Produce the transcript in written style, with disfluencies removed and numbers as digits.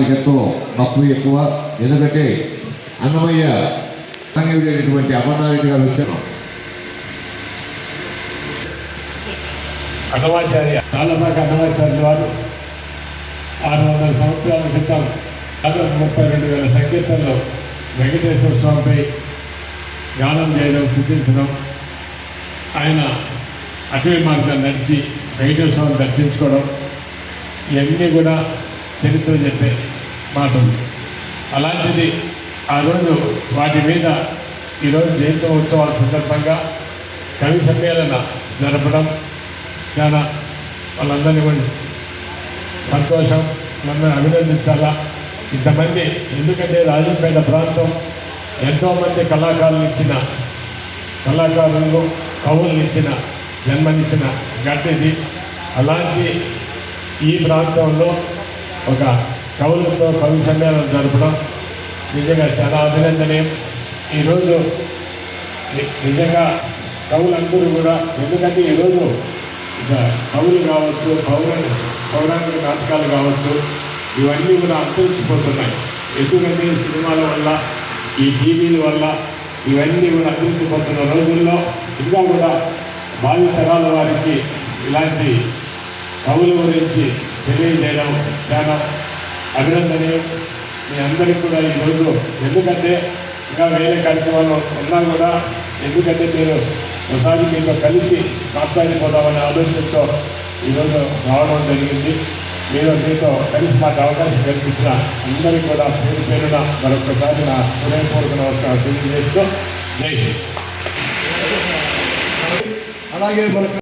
వారికి ఎంతో మక్కువ ఎక్కువ. ఎందుకంటే అన్నమయ్య అనేటువంటి అమర్నారెడ్డి గారు వచ్చారు. అన్నమాచార్య నాలపాక అన్నమాచార్య వారు 600 సంవత్సరాల క్రితం 32,000 సంకీర్తనలో వెంకటేశ్వర స్వామిపై గానం చేయడం, స్థుతించడం, ఆయన అటవీ మార్గాన్ని నడిచి వెంకటేశ్వర స్వామిని దర్శించుకోవడం, ఇవన్నీ కూడా చరిత్ర చెప్పే మాట ఉంది. అలాంటిది ఆ రోజు వాటి మీద ఈరోజు జయంతోత్సవాల సందర్భంగా కవి సమ్మేళన జరపడం చాలా వాళ్ళందరినీ కూడా సంతోషం, వాళ్ళందరినీ అభినందించాలా. ఇంతమంది, ఎందుకంటే రాజంపేట ప్రాంతం ఎంతోమంది కళాకారులు కవులను జన్మనిచ్చిన గట్టిది. అలాంటి ఈ ప్రాంతంలో ఒక కవులతో కవి సమ్మేళనం జరపడం నిజంగా చాలా అభినందనీయం. ఈరోజు నిజంగా కవులందరూ కూడా, ఎందుకంటే ఈరోజు కవులు కావచ్చు, పౌరాణిక నాటకాలు కావచ్చు, ఇవన్నీ కూడా అంతరించిపోతున్నాయి. ఎందుకంటే సినిమాల వల్ల, ఈ టీవీల వల్ల ఇవన్నీ కూడా అంతరించిపోతున్న రోజుల్లో ఇంకా కూడా భావి తరాల వారికి ఇలాంటి కవుల గురించి తెలియజేయడం చాలా అభినందనీయం. మీ అందరికీ కూడా ఈరోజు, ఎందుకంటే ఇంకా వేరే కార్యక్రమాలు ఉన్నా కూడా, ఎందుకంటే మీరు ఒకసారి మీతో కలిసి మాట్లాడిపోదామనే ఆలోచనతో ఈరోజు రావడం జరిగింది. మీతో కలిసి మాకు అవకాశం కల్పించిన అందరికీ కూడా పేరు పేరున మరొకసారి నా హృదయపూర్వక నమస్కారం తెలియజేస్తూ జై హింద్. అలాగే మనకు